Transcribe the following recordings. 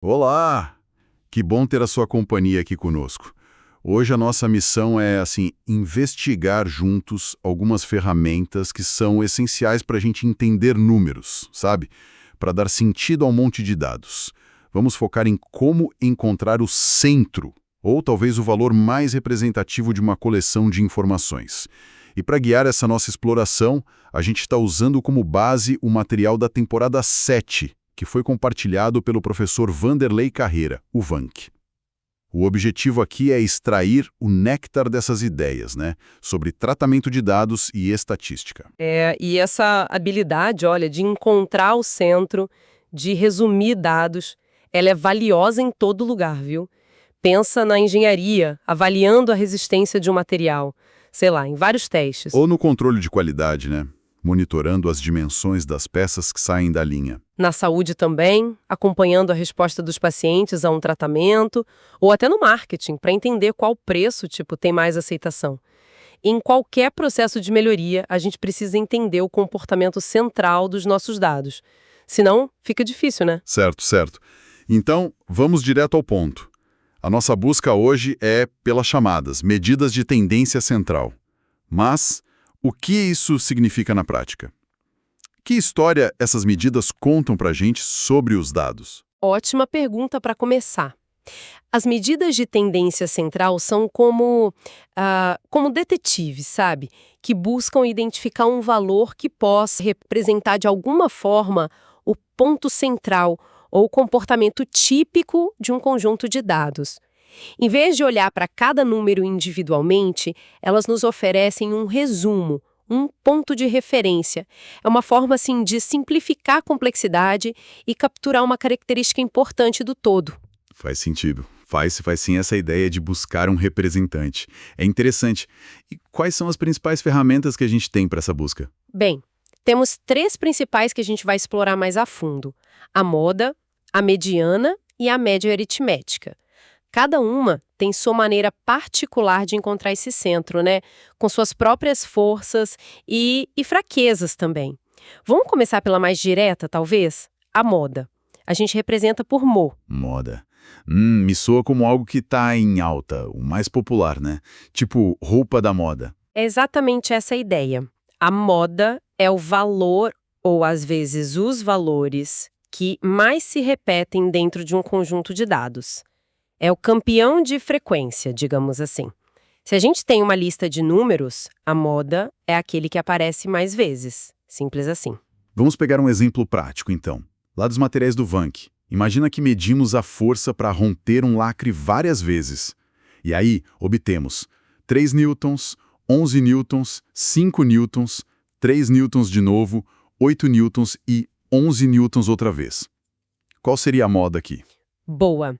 Olá! Que bom ter a sua companhia aqui conosco. Hoje a nossa missão é, investigar juntos algumas ferramentas que são essenciais para a gente entender números, sabe? Para dar sentido ao monte de dados. Vamos focar em como encontrar o centro, ou talvez o valor mais representativo de uma coleção de informações. E para guiar essa nossa exploração, a gente está usando como base o material da temporada 7, que foi compartilhado pelo professor Vanderlei Carreira, o Vank. O objetivo aqui é extrair o néctar dessas ideias, né? Sobre tratamento de dados e estatística. E essa habilidade, olha, de encontrar o centro, de resumir dados, ela é valiosa em todo lugar, viu? Pensa na engenharia, avaliando a resistência de um material, sei lá, em vários testes. Ou no controle de qualidade, né? Monitorando as dimensões das peças que saem da linha. Na saúde também, acompanhando a resposta dos pacientes a um tratamento, ou até no marketing, para entender qual preço, tem mais aceitação. Em qualquer processo de melhoria, a gente precisa entender o comportamento central dos nossos dados. Senão, fica difícil, né? Certo, certo. Então, vamos direto ao ponto. A nossa busca hoje é pelas chamadas medidas de tendência central. Mas o que isso significa na prática? Que história essas medidas contam para a gente sobre os dados? Ótima pergunta para começar. As medidas de tendência central são como detetives, sabe? Que buscam identificar um valor que possa representar de alguma forma o ponto central ou o comportamento típico de um conjunto de dados. Em vez de olhar para cada número individualmente, elas nos oferecem um resumo, um ponto de referência. É uma forma, de simplificar a complexidade e capturar uma característica importante do todo. Faz sentido. Faz sim essa ideia de buscar um representante. É interessante. E quais são as principais ferramentas que a gente tem para essa busca? Bem, temos três principais que a gente vai explorar mais a fundo: a moda, a mediana e a média aritmética. Cada uma tem sua maneira particular de encontrar esse centro, né? Com suas próprias forças e fraquezas também. Vamos começar pela mais direta, talvez? A moda. A gente representa por Mo. Moda. Me soa como algo que está em alta, o mais popular, né? Tipo roupa da moda. É exatamente essa a ideia. A moda é o valor, ou às vezes os valores, que mais se repetem dentro de um conjunto de dados. É o campeão de frequência, digamos assim. Se a gente tem uma lista de números, a moda é aquele que aparece mais vezes. Simples assim. Vamos pegar um exemplo prático, então. Lá dos materiais do Vank. Imagina que medimos a força para romper um lacre várias vezes. E aí, obtemos 3 newtons, 11 newtons, 5 newtons, 3 newtons de novo, 8 newtons e 11 newtons outra vez. Qual seria a moda aqui? Boa!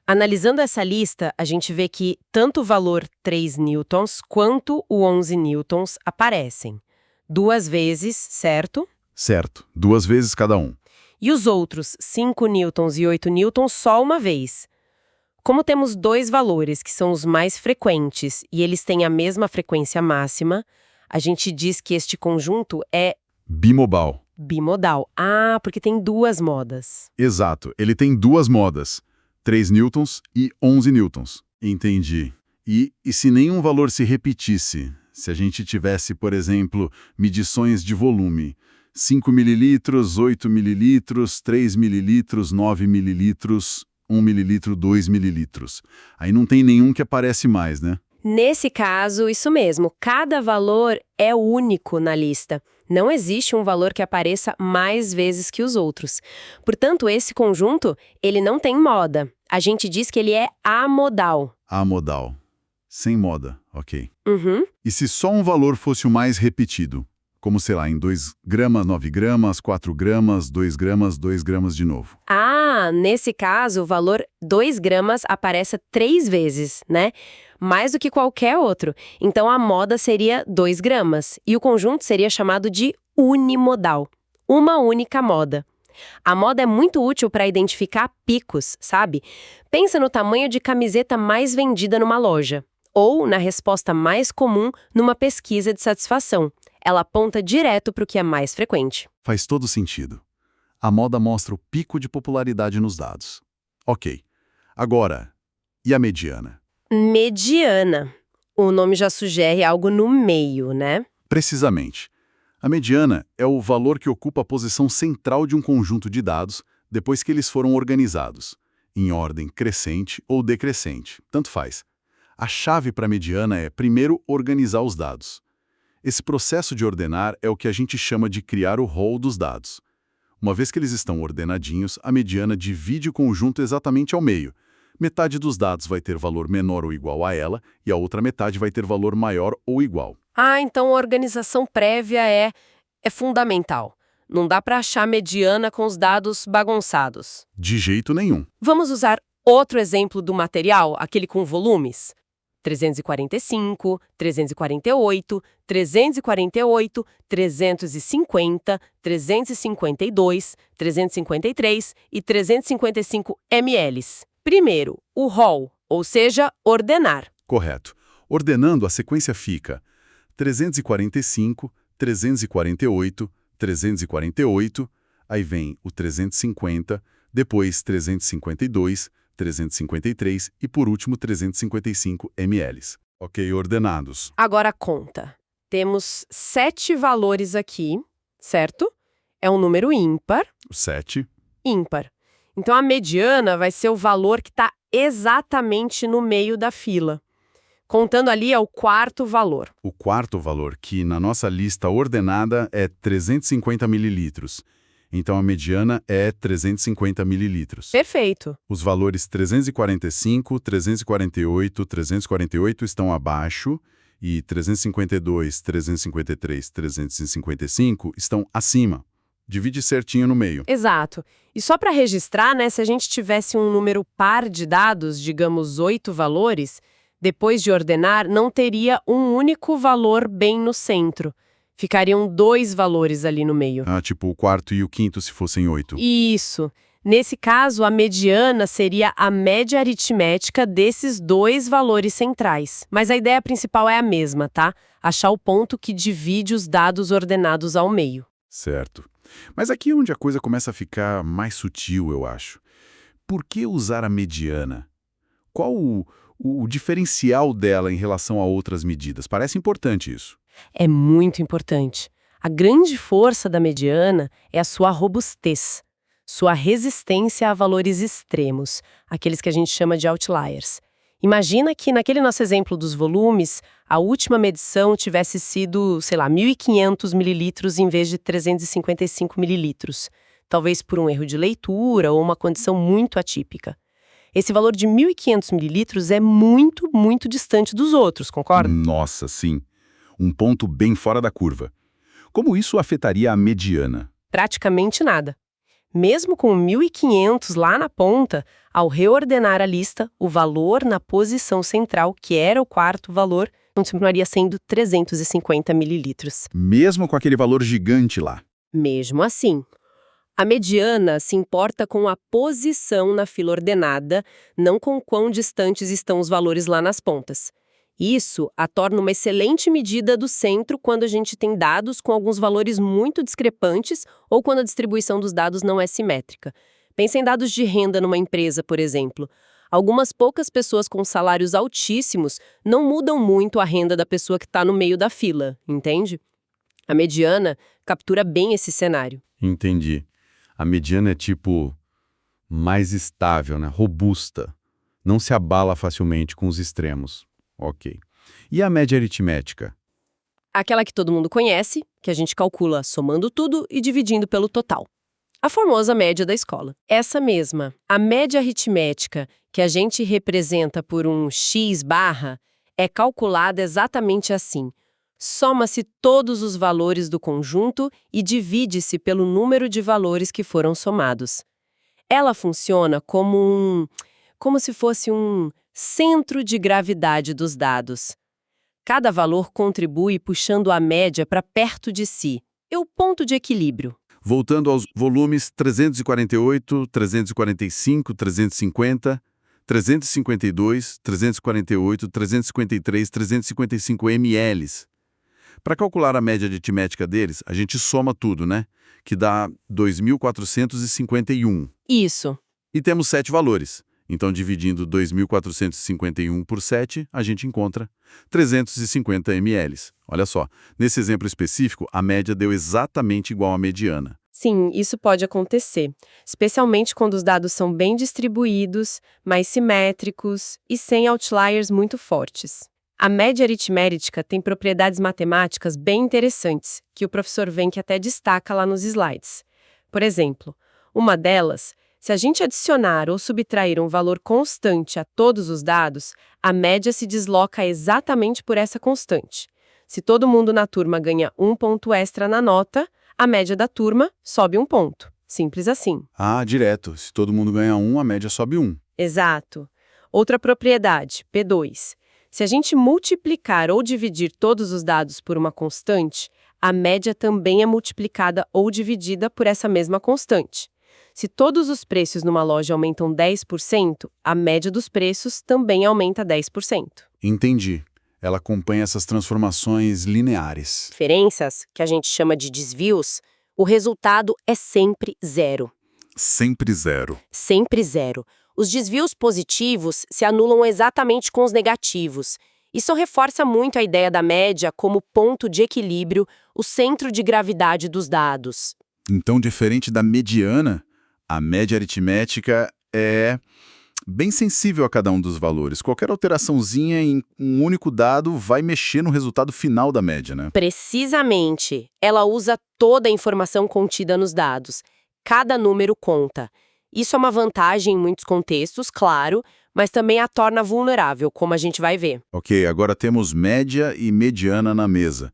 Analisando essa lista, a gente vê que tanto o valor 3 newtons quanto o 11 newtons aparecem. 2 vezes, certo? Certo, 2 vezes cada um. E os outros 5 newtons e 8 newtons só uma vez. Como temos dois valores que são os mais frequentes e eles têm a mesma frequência máxima, a gente diz que este conjunto é bimodal. Bimodal. Ah, porque tem duas modas. Exato, ele tem duas modas. 3 newtons e 11 newtons. Entendi. E se nenhum valor se repetisse? Se a gente tivesse, por exemplo, medições de volume, 5 mililitros, 8 mililitros, 3 mililitros, 9 mililitros, 1 mililitro, 2 mililitros. Aí não tem nenhum que aparece mais, né? Nesse caso, isso mesmo. Cada valor é único na lista. Não existe um valor que apareça mais vezes que os outros. Portanto, esse conjunto, ele não tem moda. A gente diz que ele é amodal. Amodal. Sem moda, ok. Uhum. E se só um valor fosse o mais repetido? Como, sei lá, em 2 gramas, 9 gramas, 4 gramas, 2 gramas, 2 gramas de novo. Ah, nesse caso, o valor 2 gramas aparece 3 vezes, né? Mais do que qualquer outro. Então, a moda seria 2 gramas. E o conjunto seria chamado de unimodal. Uma única moda. A moda é muito útil para identificar picos, sabe? Pensa no tamanho de camiseta mais vendida numa loja. Ou na resposta mais comum numa pesquisa de satisfação. Ela aponta direto para o que é mais frequente. Faz todo sentido. A moda mostra o pico de popularidade nos dados. Ok. Agora, e a mediana? Mediana. O nome já sugere algo no meio, né? Precisamente. A mediana é o valor que ocupa a posição central de um conjunto de dados depois que eles foram organizados, em ordem crescente ou decrescente, tanto faz. A chave para a mediana é, primeiro, organizar os dados. Esse processo de ordenar é o que a gente chama de criar o rol dos dados. Uma vez que eles estão ordenadinhos, a mediana divide o conjunto exatamente ao meio. Metade dos dados vai ter valor menor ou igual a ela, e a outra metade vai ter valor maior ou igual. Ah, então a organização prévia é fundamental. Não dá para achar mediana com os dados bagunçados. De jeito nenhum. Vamos usar outro exemplo do material, aquele com volumes? 345, 348, 348, 350, 352, 353 e 355 ml. Primeiro, o rol, ou seja, ordenar. Correto. Ordenando, a sequência fica 345, 348, 348, aí vem o 350, depois 352, 353 e, por último, 355 ml. Ok, ordenados. Agora conta. Temos 7 valores aqui, certo? É um número ímpar. O 7. Ímpar. Então, a mediana vai ser o valor que está exatamente no meio da fila. Contando ali é o quarto valor. O quarto valor, que na nossa lista ordenada é 350 mililitros. Então, a mediana é 350 mililitros. Perfeito. Os valores 345, 348, 348 estão abaixo e 352, 353, 355 estão acima. Divide certinho no meio. Exato. E só para registrar, né, se a gente tivesse um número par de dados, digamos 8 valores, depois de ordenar, não teria um único valor bem no centro. Ficariam 2 valores ali no meio. Ah, tipo o quarto e o quinto se fossem 8. Isso. Nesse caso, a mediana seria a média aritmética desses 2 valores centrais. Mas a ideia principal é a mesma, tá? Achar o ponto que divide os dados ordenados ao meio. Certo. Mas aqui é onde a coisa começa a ficar mais sutil, eu acho. Por que usar a mediana? Qual o diferencial dela em relação a outras medidas? Parece importante isso. É muito importante. A grande força da mediana é a sua robustez, sua resistência a valores extremos, aqueles que a gente chama de outliers. Imagina que naquele nosso exemplo dos volumes, a última medição tivesse sido, 1.500 mililitros em vez de 355 mililitros, talvez por um erro de leitura ou uma condição muito atípica. Esse valor de 1.500 mililitros é muito, muito distante dos outros, concorda? Nossa, sim. Um ponto bem fora da curva. Como isso afetaria a mediana? Praticamente nada. Mesmo com 1.500 lá na ponta, ao reordenar a lista, o valor na posição central, que era o quarto valor, continuaria sendo 350 mililitros. Mesmo com aquele valor gigante lá. Mesmo assim, a mediana se importa com a posição na fila ordenada, não com quão distantes estão os valores lá nas pontas. Isso a torna uma excelente medida do centro quando a gente tem dados com alguns valores muito discrepantes ou quando a distribuição dos dados não é simétrica. Pensa em dados de renda numa empresa, por exemplo. Algumas poucas pessoas com salários altíssimos não mudam muito a renda da pessoa que está no meio da fila, entende? A mediana captura bem esse cenário. Entendi. A mediana é tipo mais estável, né? Robusta. Não se abala facilmente com os extremos. Ok. E a média aritmética? Aquela que todo mundo conhece, que a gente calcula somando tudo e dividindo pelo total. A famosa média da escola. Essa mesma, a média aritmética, que a gente representa por um x barra, é calculada exatamente assim. Soma-se todos os valores do conjunto e divide-se pelo número de valores que foram somados. Ela funciona como se fosse um centro de gravidade dos dados. Cada valor contribui puxando a média para perto de si. É o ponto de equilíbrio. Voltando aos volumes 348, 345, 350, 352, 348, 353, 355 ml. Para calcular a média aritmética deles, a gente soma tudo, né? Que dá 2.451. Isso. E temos 7 valores. Então, dividindo 2.451 por 7, a gente encontra 350 ml. Olha só, nesse exemplo específico, a média deu exatamente igual à mediana. Sim, isso pode acontecer, especialmente quando os dados são bem distribuídos, mais simétricos e sem outliers muito fortes. A média aritmética tem propriedades matemáticas bem interessantes, que o professor Wenck até destaca lá nos slides. Por exemplo, uma delas, se a gente adicionar ou subtrair um valor constante a todos os dados, a média se desloca exatamente por essa constante. Se todo mundo na turma ganha um ponto extra na nota, a média da turma sobe um ponto. Simples assim. Ah, direto. Se todo mundo ganha 1, a média sobe 1. Exato. Outra propriedade, P2. Se a gente multiplicar ou dividir todos os dados por uma constante, a média também é multiplicada ou dividida por essa mesma constante. Se todos os preços numa loja aumentam 10%, a média dos preços também aumenta 10%. Entendi. Ela acompanha essas transformações lineares. Diferenças, que a gente chama de desvios, o resultado é sempre zero. Sempre zero. Sempre zero. Os desvios positivos se anulam exatamente com os negativos. Isso reforça muito a ideia da média como ponto de equilíbrio, o centro de gravidade dos dados. Então, diferente da mediana, a média aritmética é bem sensível a cada um dos valores. Qualquer alteraçãozinha em um único dado vai mexer no resultado final da média, né? Precisamente. Ela usa toda a informação contida nos dados. Cada número conta. Isso é uma vantagem em muitos contextos, claro, mas também a torna vulnerável, como a gente vai ver. Ok, agora temos média e mediana na mesa.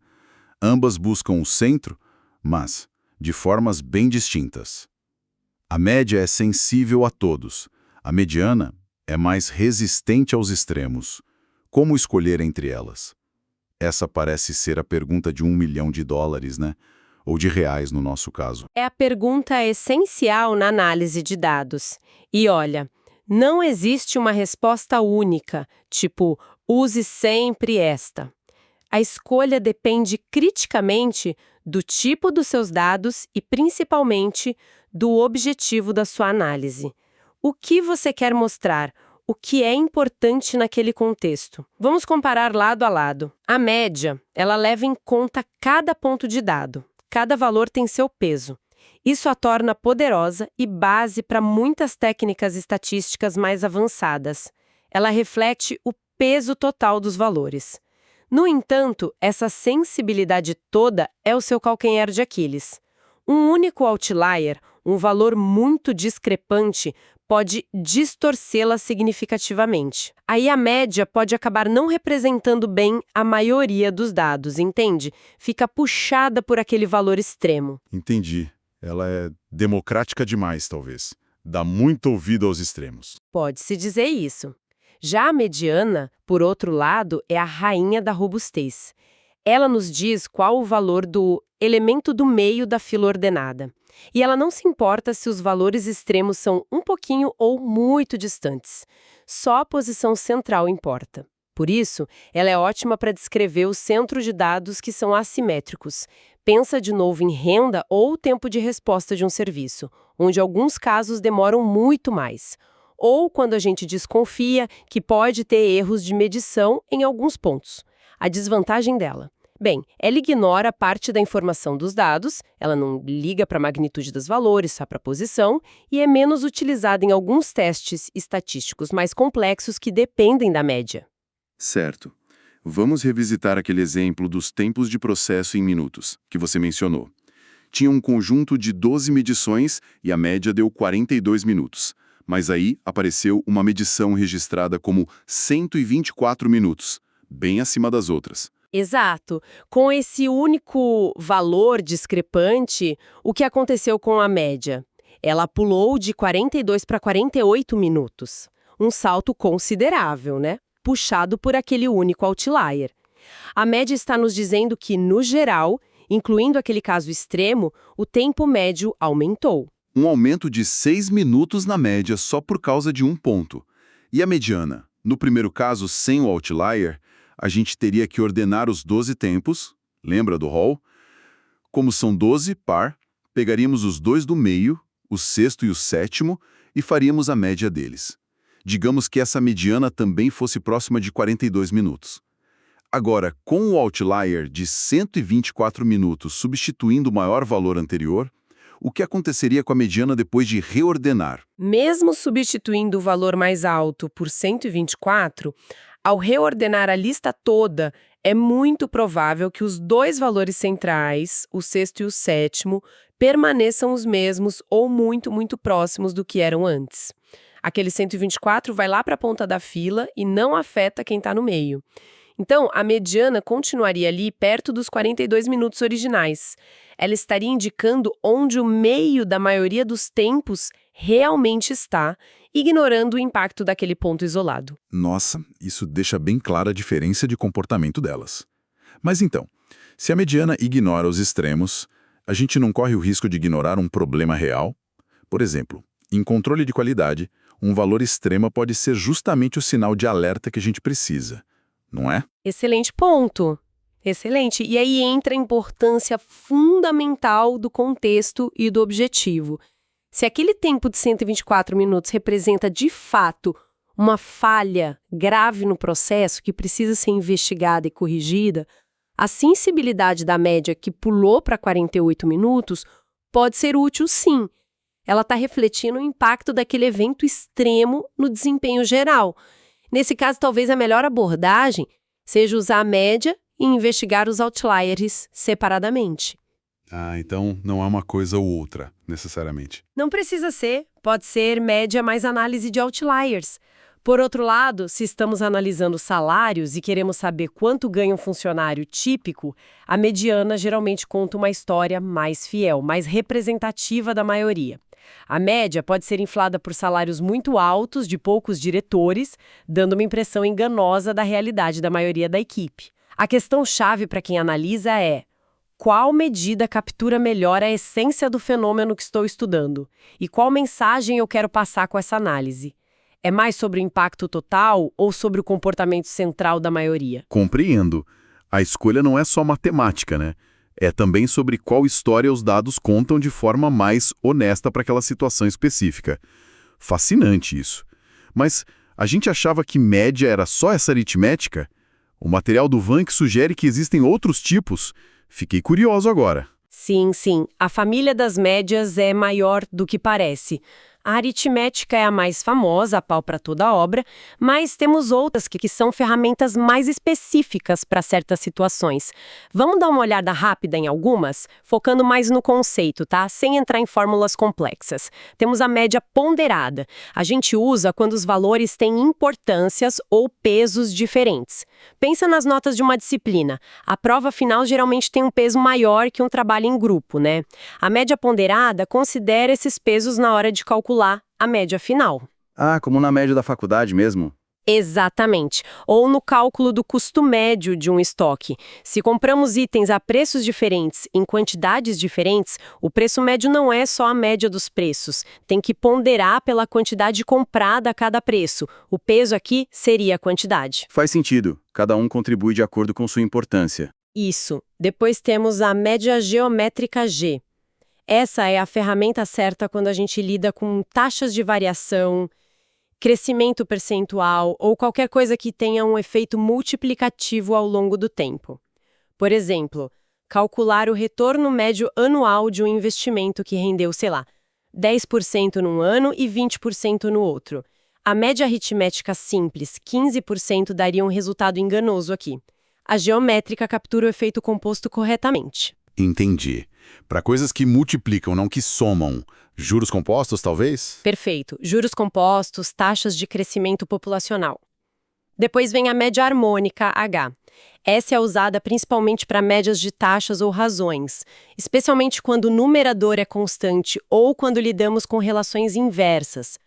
Ambas buscam o centro, mas de formas bem distintas. A média é sensível a todos. A mediana é mais resistente aos extremos. Como escolher entre elas? Essa parece ser a pergunta de $1 milhão, né? Ou de reais no nosso caso. É a pergunta essencial na análise de dados. E olha, não existe uma resposta única, tipo, use sempre esta. A escolha depende criticamente do tipo dos seus dados e, principalmente, do objetivo da sua análise. O que você quer mostrar? O que é importante naquele contexto? Vamos comparar lado a lado. A média, ela leva em conta cada ponto de dado. Cada valor tem seu peso. Isso a torna poderosa e base para muitas técnicas estatísticas mais avançadas. Ela reflete o peso total dos valores. No entanto, essa sensibilidade toda é o seu calcanhar de Aquiles. Um único outlier, um valor muito discrepante, pode distorcê-la significativamente. Aí a média pode acabar não representando bem a maioria dos dados, entende? Fica puxada por aquele valor extremo. Entendi. Ela é democrática demais, talvez. Dá muito ouvido aos extremos. Pode-se dizer isso. Já a mediana, por outro lado, é a rainha da robustez. Ela nos diz qual o valor do elemento do meio da fila ordenada. E ela não se importa se os valores extremos são um pouquinho ou muito distantes. Só a posição central importa. Por isso, ela é ótima para descrever o centro de dados que são assimétricos. Pensa de novo em renda ou tempo de resposta de um serviço, onde alguns casos demoram muito mais. Ou quando a gente desconfia que pode ter erros de medição em alguns pontos. A desvantagem dela. Bem, ela ignora parte da informação dos dados, ela não liga para a magnitude dos valores, só para a posição, e é menos utilizada em alguns testes estatísticos mais complexos que dependem da média. Certo. Vamos revisitar aquele exemplo dos tempos de processo em minutos, que você mencionou. Tinha um conjunto de 12 medições e a média deu 42 minutos. Mas aí apareceu uma medição registrada como 124 minutos, bem acima das outras. Exato. Com esse único valor discrepante, o que aconteceu com a média? Ela pulou de 42 para 48 minutos. Um salto considerável, né? Puxado por aquele único outlier. A média está nos dizendo que, no geral, incluindo aquele caso extremo, o tempo médio aumentou. Um aumento de 6 minutos na média só por causa de um ponto. E a mediana? No primeiro caso, sem o outlier, a gente teria que ordenar os 12 tempos, lembra do rol? Como são 12 par, pegaríamos os dois do meio, o sexto e o sétimo, e faríamos a média deles. Digamos que essa mediana também fosse próxima de 42 minutos. Agora, com o outlier de 124 minutos substituindo o maior valor anterior, o que aconteceria com a mediana depois de reordenar? Mesmo substituindo o valor mais alto por 124, ao reordenar a lista toda, é muito provável que os dois valores centrais, o sexto e o sétimo, permaneçam os mesmos ou muito, muito próximos do que eram antes. Aquele 124 vai lá para a ponta da fila e não afeta quem está no meio. Então, a mediana continuaria ali perto dos 42 minutos originais. Ela estaria indicando onde o meio da maioria dos tempos realmente está, ignorando o impacto daquele ponto isolado. Nossa, isso deixa bem clara a diferença de comportamento delas. Mas então, se a mediana ignora os extremos, a gente não corre o risco de ignorar um problema real? Por exemplo, em controle de qualidade, um valor extremo pode ser justamente o sinal de alerta que a gente precisa, não é? Excelente ponto. Excelente. E aí entra a importância fundamental do contexto e do objetivo. Se aquele tempo de 124 minutos representa, de fato, uma falha grave no processo que precisa ser investigada e corrigida, a sensibilidade da média que pulou para 48 minutos pode ser útil, sim. Ela está refletindo o impacto daquele evento extremo no desempenho geral. Nesse caso, talvez a melhor abordagem seja usar a média e investigar os outliers separadamente. Ah, então não é uma coisa ou outra, necessariamente. Não precisa ser, pode ser média mais análise de outliers. Por outro lado, se estamos analisando salários e queremos saber quanto ganha um funcionário típico, a mediana geralmente conta uma história mais fiel, mais representativa da maioria. A média pode ser inflada por salários muito altos de poucos diretores, dando uma impressão enganosa da realidade da maioria da equipe. A questão-chave para quem analisa é: qual medida captura melhor a essência do fenômeno que estou estudando? E qual mensagem eu quero passar com essa análise? É mais sobre o impacto total ou sobre o comportamento central da maioria? Compreendo. A escolha não é só matemática, né? É também sobre qual história os dados contam de forma mais honesta para aquela situação específica. Fascinante isso. Mas a gente achava que média era só essa aritmética? O material do Vank sugere que existem outros tipos. Fiquei curioso agora. Sim, sim. A família das médias é maior do que parece. A aritmética é a mais famosa, a pau para toda a obra, mas temos outras que são ferramentas mais específicas para certas situações. Vamos dar uma olhada rápida em algumas, focando mais no conceito, tá? Sem entrar em fórmulas complexas. Temos a média ponderada. A gente usa quando os valores têm importâncias ou pesos diferentes. Pensa nas notas de uma disciplina. A prova final geralmente tem um peso maior que um trabalho em grupo, né? A média ponderada considera esses pesos na hora de calcular a média final. Ah, como na média da faculdade mesmo? Exatamente. Ou no cálculo do custo médio de um estoque. Se compramos itens a preços diferentes, em quantidades diferentes, o preço médio não é só a média dos preços. Tem que ponderar pela quantidade comprada a cada preço. O peso aqui seria a quantidade. Faz sentido. Cada um contribui de acordo com sua importância. Isso. Depois temos a média geométrica G. Essa é a ferramenta certa quando a gente lida com taxas de variação, crescimento percentual ou qualquer coisa que tenha um efeito multiplicativo ao longo do tempo. Por exemplo, calcular o retorno médio anual de um investimento que rendeu, sei lá, 10% num ano e 20% no outro. A média aritmética simples, 15%, daria um resultado enganoso aqui. A geométrica captura o efeito composto corretamente. Entendi. Para coisas que multiplicam, não que somam. Juros compostos, talvez? Perfeito. Juros compostos, taxas de crescimento populacional. Depois vem a média harmônica, H. Essa é usada principalmente para médias de taxas ou razões, especialmente quando o numerador é constante ou quando lidamos com relações inversas.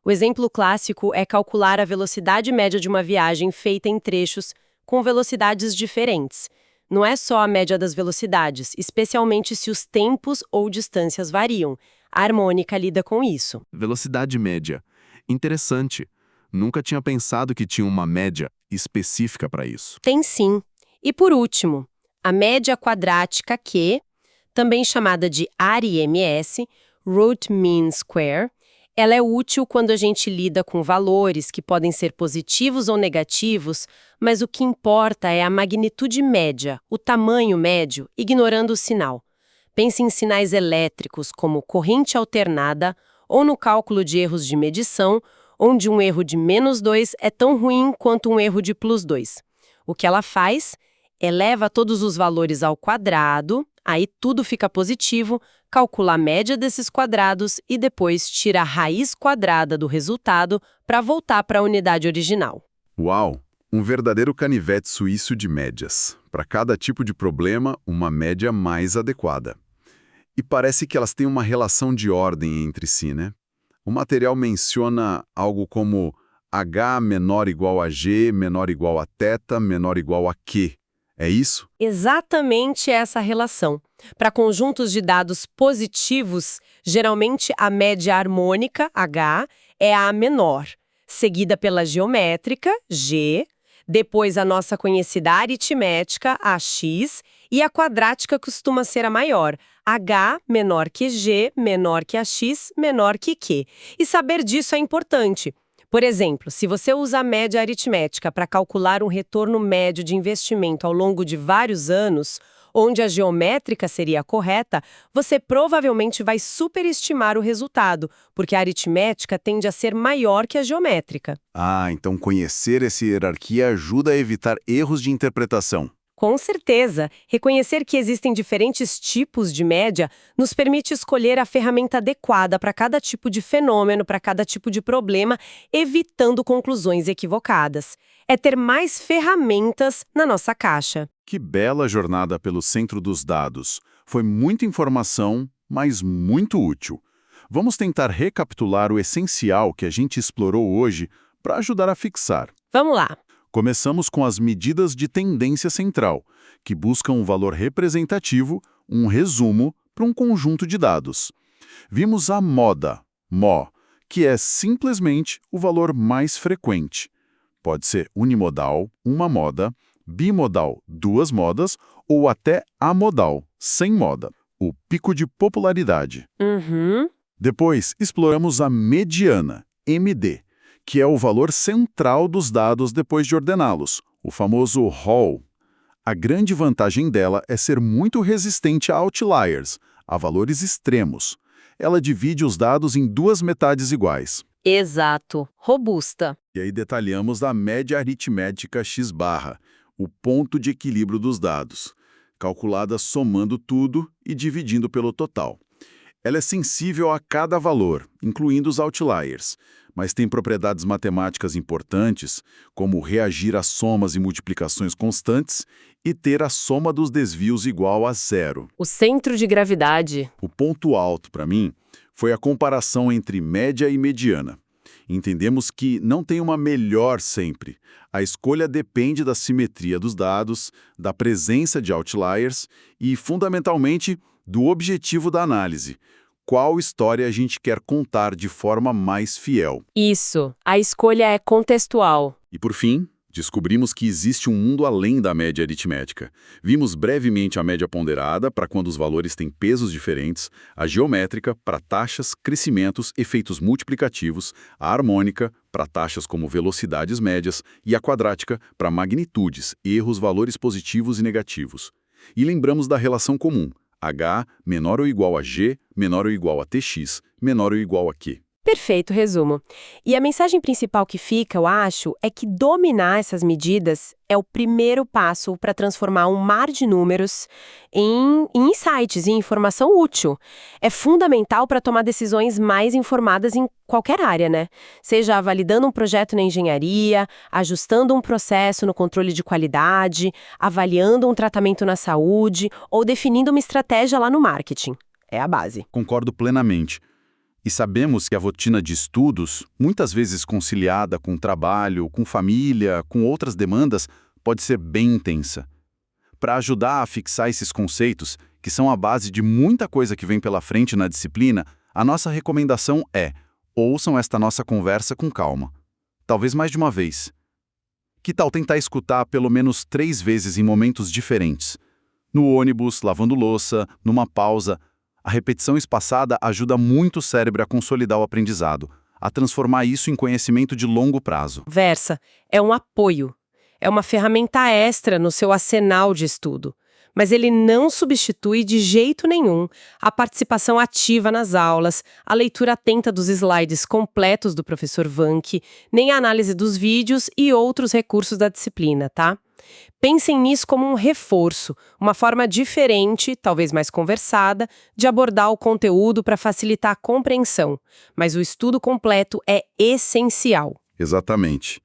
O exemplo clássico é calcular a velocidade média de uma viagem feita em trechos com velocidades diferentes. Não é só a média das velocidades, especialmente se os tempos ou distâncias variam. A harmônica lida com isso. Velocidade média. Interessante. Nunca tinha pensado que tinha uma média específica para isso. Tem sim. E por último, a média quadrática Q, também chamada de ARIMS, Root Mean Square, Ela é útil quando a gente lida com valores que podem ser positivos ou negativos, mas o que importa é a magnitude média, o tamanho médio, ignorando o sinal. Pense em sinais elétricos, como corrente alternada, ou no cálculo de erros de medição, onde um erro de -2 é tão ruim quanto um erro de +2. O que ela faz? Eleva todos os valores ao quadrado, aí tudo fica positivo, calcula a média desses quadrados e depois tira a raiz quadrada do resultado para voltar para a unidade original. Uau! Um verdadeiro canivete suíço de médias. Para cada tipo de problema, uma média mais adequada. E parece que elas têm uma relação de ordem entre si, né? O material menciona algo como H menor igual a G, menor igual a θ, menor igual a Q. É isso? Exatamente essa relação. Para conjuntos de dados positivos, geralmente a média harmônica, H, é a menor, seguida pela geométrica, G, depois a nossa conhecida aritmética, AX, e a quadrática costuma ser a maior, H menor que G, menor que AX, menor que Q. E saber disso é importante. Por exemplo, se você usa a média aritmética para calcular um retorno médio de investimento ao longo de vários anos, onde a geométrica seria a correta, você provavelmente vai superestimar o resultado, porque a aritmética tende a ser maior que a geométrica. Ah, então conhecer essa hierarquia ajuda a evitar erros de interpretação. Com certeza, reconhecer que existem diferentes tipos de média nos permite escolher a ferramenta adequada para cada tipo de fenômeno, para cada tipo de problema, evitando conclusões equivocadas. É ter mais ferramentas na nossa caixa. Que bela jornada pelo centro dos dados. Foi muita informação, mas muito útil. Vamos tentar recapitular o essencial que a gente explorou hoje para ajudar a fixar. Vamos lá. Começamos com as medidas de tendência central, que buscam um valor representativo, um resumo, para um conjunto de dados. Vimos a moda, MO, que é simplesmente o valor mais frequente. Pode ser unimodal, uma moda, bimodal, duas modas, ou até amodal, sem moda, o pico de popularidade. Depois, exploramos a mediana, MD, que é o valor central dos dados depois de ordená-los, o famoso Hall. A grande vantagem dela é ser muito resistente a outliers, a valores extremos. Ela divide os dados em duas metades iguais. Exato. Robusta. E aí detalhamos a média aritmética x-barra, o ponto de equilíbrio dos dados, calculada somando tudo e dividindo pelo total. Ela é sensível a cada valor, incluindo os outliers, mas tem propriedades matemáticas importantes, como reagir a somas e multiplicações constantes e ter a soma dos desvios igual a zero. O centro de gravidade. O ponto alto, para mim, foi a comparação entre média e mediana. Entendemos que não tem uma melhor sempre. A escolha depende da simetria dos dados, da presença de outliers e, fundamentalmente, do objetivo da análise. Qual história a gente quer contar de forma mais fiel? Isso. A escolha é contextual. E, por fim, descobrimos que existe um mundo além da média aritmética. Vimos brevemente a média ponderada, para quando os valores têm pesos diferentes, a geométrica, para taxas, crescimentos, efeitos multiplicativos, a harmônica, para taxas como velocidades médias, e a quadrática, para magnitudes, erros, valores positivos e negativos. E lembramos da relação comum. H menor ou igual a G, menor ou igual a TX, menor ou igual a Q. Perfeito resumo. E a mensagem principal que fica, eu acho, é que dominar essas medidas é o primeiro passo para transformar um mar de números em insights, em informação útil. É fundamental para tomar decisões mais informadas em qualquer área, né? Seja validando um projeto na engenharia, ajustando um processo no controle de qualidade, avaliando um tratamento na saúde ou definindo uma estratégia lá no marketing. É a base. Concordo plenamente. E sabemos que a rotina de estudos, muitas vezes conciliada com trabalho, com família, com outras demandas, pode ser bem intensa. Para ajudar a fixar esses conceitos, que são a base de muita coisa que vem pela frente na disciplina, a nossa recomendação é: ouçam esta nossa conversa com calma. Talvez mais de uma vez. Que tal tentar escutar pelo menos 3 vezes em momentos diferentes? No ônibus, lavando louça, numa pausa. A repetição espaçada ajuda muito o cérebro a consolidar o aprendizado, a transformar isso em conhecimento de longo prazo. Versa é um apoio, é uma ferramenta extra no seu arsenal de estudo. Mas ele não substitui de jeito nenhum a participação ativa nas aulas, a leitura atenta dos slides completos do professor Vanck, nem a análise dos vídeos e outros recursos da disciplina, tá? Pensem nisso como um reforço, uma forma diferente, talvez mais conversada, de abordar o conteúdo para facilitar a compreensão. Mas o estudo completo é essencial. Exatamente.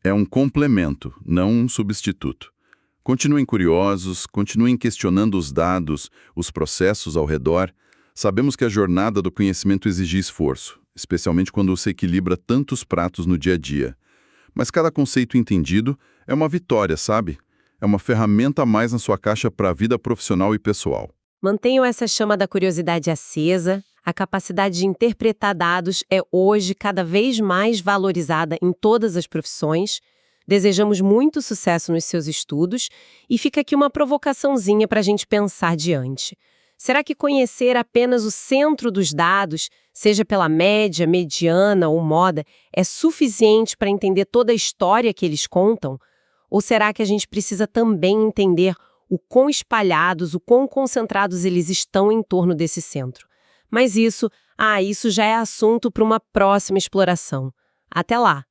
É um complemento, não um substituto. Continuem curiosos, continuem questionando os dados, os processos ao redor. Sabemos que a jornada do conhecimento exige esforço, especialmente quando se equilibra tantos pratos no dia a dia. Mas cada conceito entendido é uma vitória, sabe? É uma ferramenta a mais na sua caixa para a vida profissional e pessoal. Mantenham essa chama da curiosidade acesa. A capacidade de interpretar dados é hoje cada vez mais valorizada em todas as profissões. Desejamos muito sucesso nos seus estudos e fica aqui uma provocaçãozinha para a gente pensar diante. Será que conhecer apenas o centro dos dados, seja pela média, mediana ou moda, é suficiente para entender toda a história que eles contam? Ou será que a gente precisa também entender o quão espalhados, o quão concentrados eles estão em torno desse centro? Mas isso já é assunto para uma próxima exploração. Até lá!